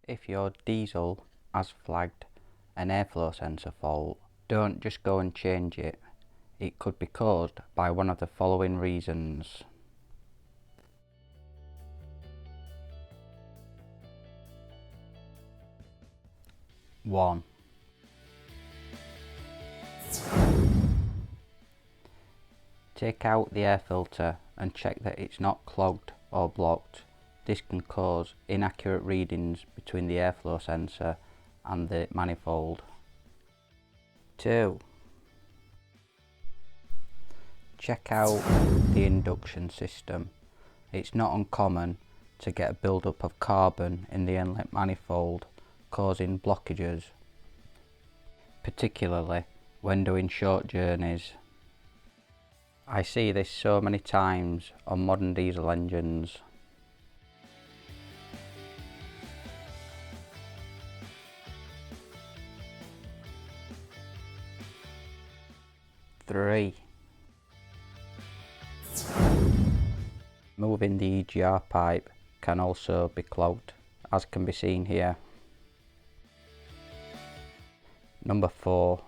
If your diesel has flagged an airflow sensor fault, don't just go and change it. It could be caused by one of the following reasons. 1. Take out the air filter and check that it's not clogged or blocked. This can cause inaccurate readings between the airflow sensor and the manifold. 2. Check out the induction system. It's not uncommon to get a build-up of carbon in the inlet manifold, causing blockages, particularly when doing short journeys. I see this so many times on modern diesel engines. 3. Moving the EGR pipe can also be clogged, as can be seen here. Number 4.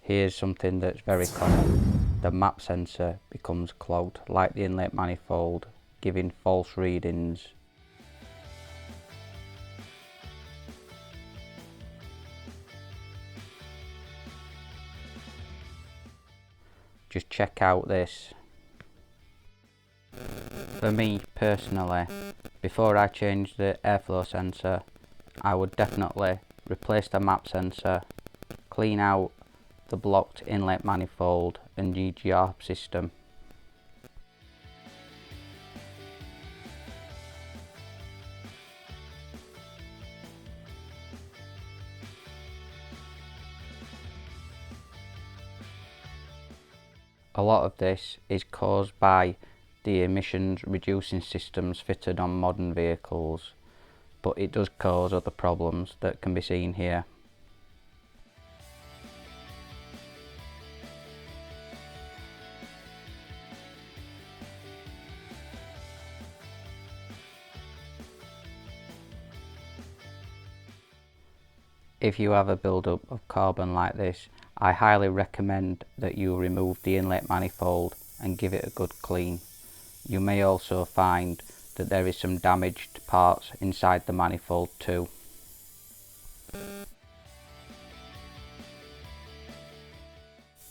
Here's something that's very common. The map sensor becomes clogged, like the inlet manifold, giving false readings. Just check out this. For me personally, before I change the airflow sensor, I would definitely replace the map sensor, clean out the blocked inlet manifold and EGR system. A lot of this is caused by the emissions reducing systems fitted on modern vehicles, but it does cause other problems that can be seen here. If you have a build-up of carbon like this, I highly recommend that you remove the inlet manifold and give it a good clean. You may also find that there is some damaged parts inside the manifold too.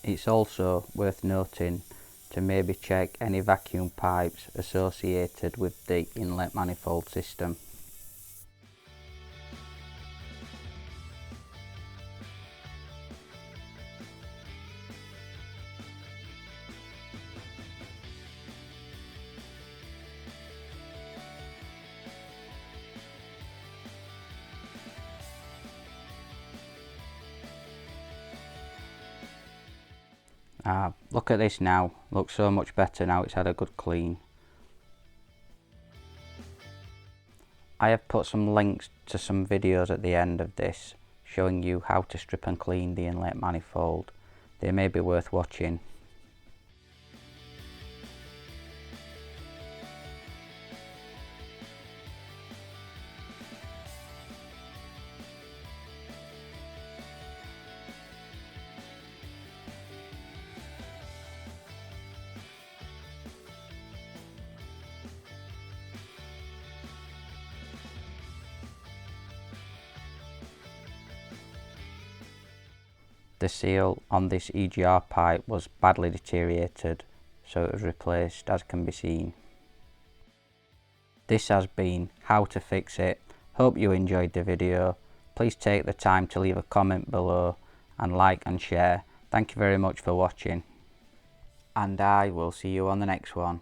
It's also worth noting to maybe check any vacuum pipes associated with the inlet manifold system. Look at this now, looks so much better now it's had a good clean. I have put some links to some videos at the end of this showing you how to strip and clean the inlet manifold. They may be worth watching. The seal on this EGR pipe was badly deteriorated, so it was replaced, as can be seen. This has been how to fix it. Hope you enjoyed the video. Please take the time to leave a comment below and like and share. Thank you very much for watching, and I will see you on the next one.